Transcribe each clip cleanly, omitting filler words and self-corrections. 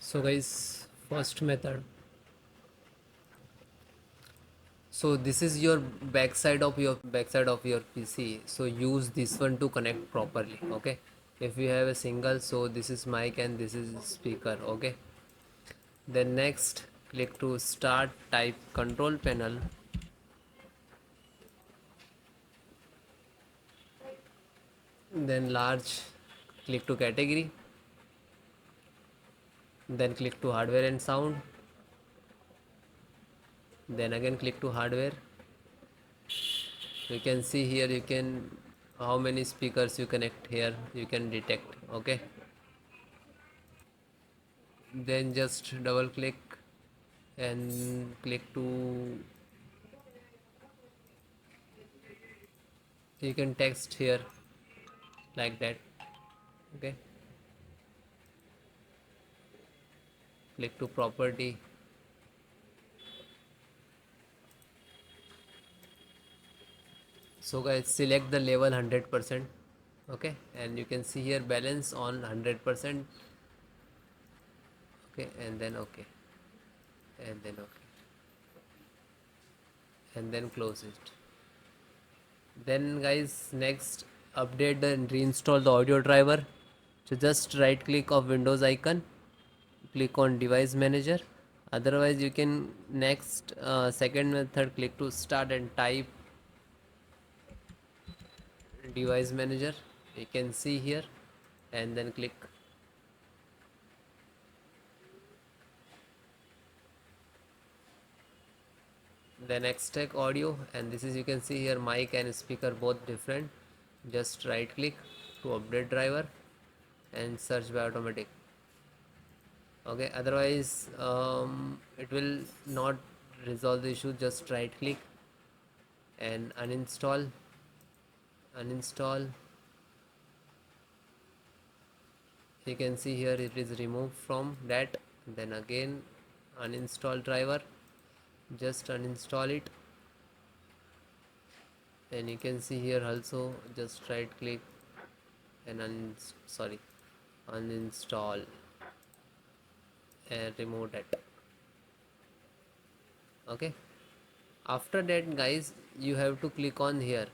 So guys, first method. So this is your backside of your PC. So use this one to connect properly. Okay. If you have a single, so this is mic and this is speaker. Okay. Then next, click to start. Type control panel. Then large. Click to category. Then click to hardware and sound. Then again click to hardware. You can see here you can how many speakers you connect here you can detect. Okay, then just double click and click to you can text here like that. Okay, click to property. So guys, select the level 100%. Okay, and you can see here balance on 100%. Okay, and then okay, and then okay, and then close it. Then guys, next, update and reinstall the audio driver. So just right click of Windows icon, click on device manager. Otherwise you can next second method, click to start and type device manager. You can see here, and then click. Then extract audio, and this is you can see here mic and speaker both different. Just right click to update driver and search by automatic. Okay, otherwise it will not resolve the issue. Just right click and uninstall. You can see here it is removed from that. Then again uninstall driver, just uninstall it. And you can see here also just right click and uninstall and remove it. Okay, after that guys, you have to click on here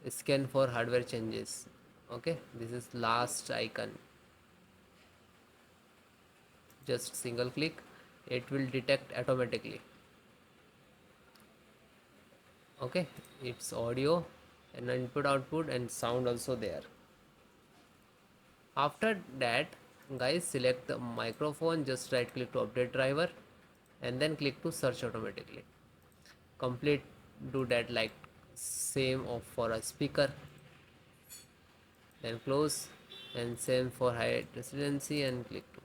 scan for hardware changes. Okay, this is last icon. Just single click, it will detect automatically. Okay, it's audio and input output and sound also there. After that guys, select the microphone, just right click to update driver and then click to search automatically. Complete, do that like same of for a speaker, then close, and same for high residency and click to.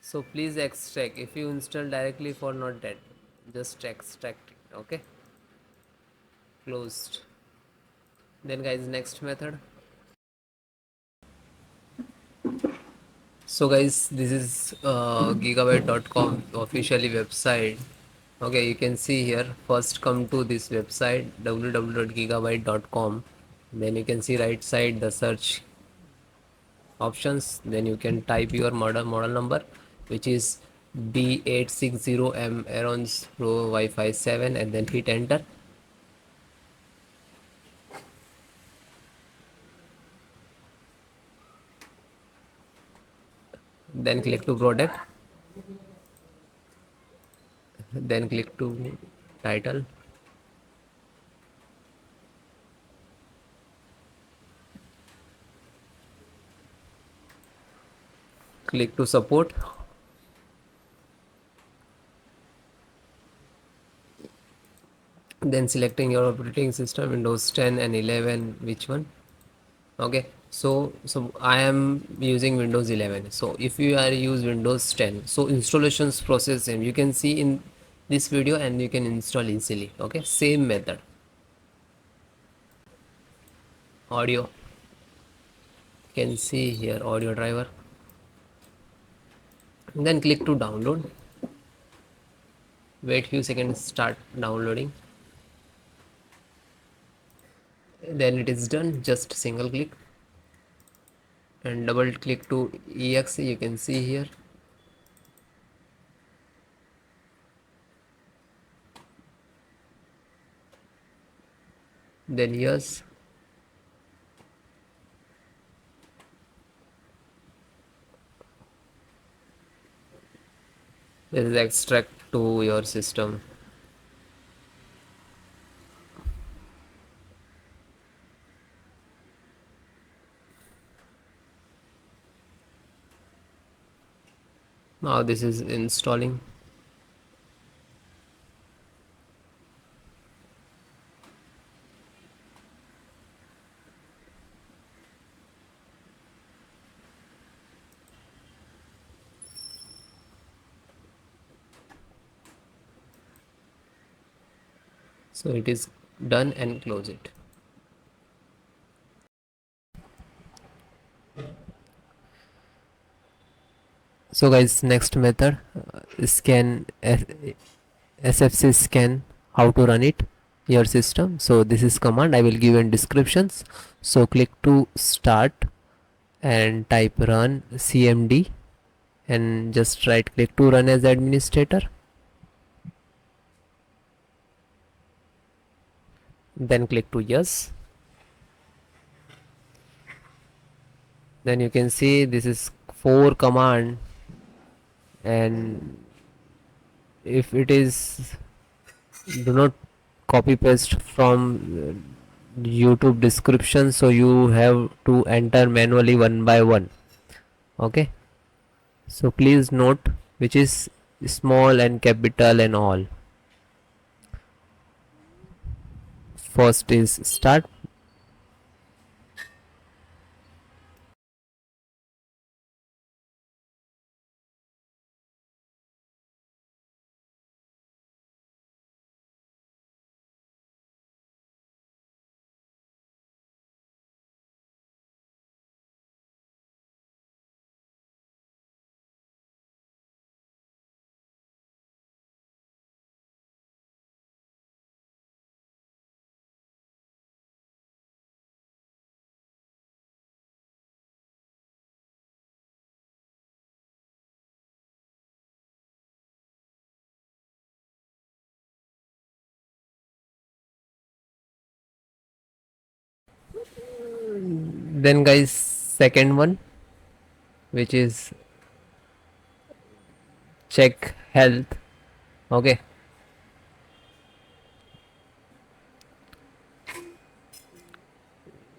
So please extract, if you install directly for not that, just extract it. Okay, closed. Then guys, next method. So guys, this is gigabyte.com officially website. Okay, you can see here, first come to this website www.gigabyte.com. Then you can see right side the search options. Then you can type your model number, which is B860M AORUS Pro Wi-Fi 7, and then hit enter. Then click to product, then click to title, click to support, then selecting your operating system, Windows 10 and 11, which one. Okay, so I am using Windows 11. So if you are use Windows 10, so installations process same, you can see in this video and you can install easily. Okay, same method. Audio, you can see here audio driver, then click to download. Wait few seconds, start downloading. Then it is done, just single click. and double click to exe, you can see here. Then yes, this is extract to your system. Now this is installing. So it is done, and close it. So guys, next method, scan SFC scan, how to run it your system. So this is command I will give in descriptions. So click to start and type run cmd, and just right click to run as administrator, then click to yes. Then you can see this is 4 command, and if it is, do not copy paste from YouTube description, so you have to enter manually one by one. Okay, so please note which is small and capital and all. First is start. Then guys, second one, which is check health. Okay,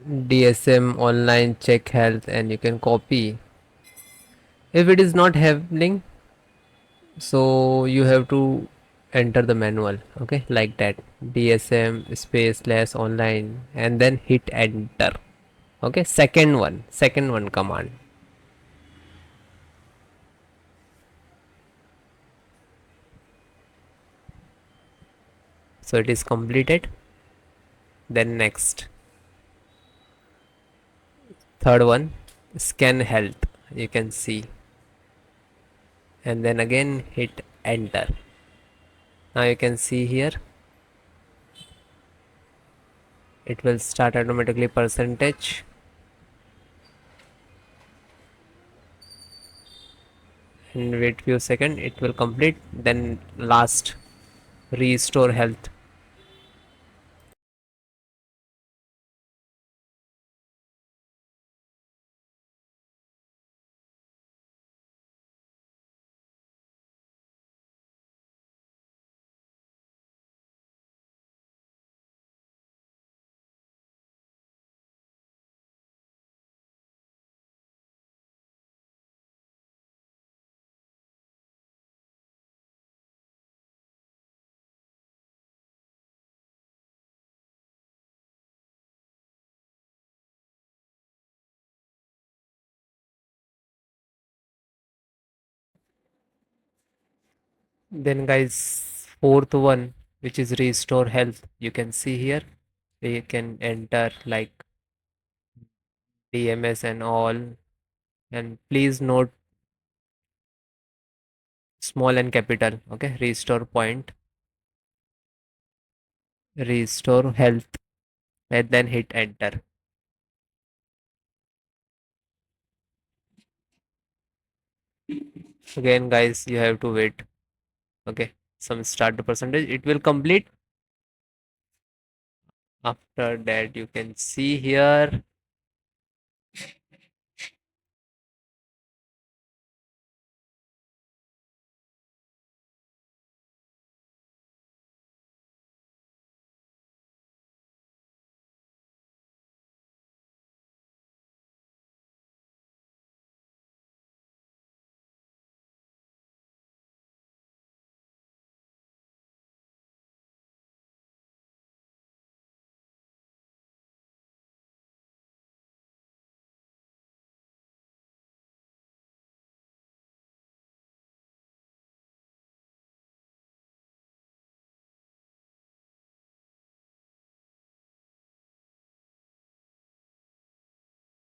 DSM online check health, and you can copy. If it is not happening, so you have to enter the manual. Okay, like that, DSM space slash online, and then hit enter. Okay, second one command. So it is completed. Then next, third one, scan health, you can see, and then again hit enter. Now you can see here it will start automatically percentage, and wait few seconds, it will complete. Then last, restore health. Then guys, fourth one, which is restore health, you can see here, you can enter like DMS and all, and please note small and capital. Okay, restore point, restore health, and then hit enter. Again, guys, you have to wait. Okay, some start the percentage. It will complete. After that, you can see here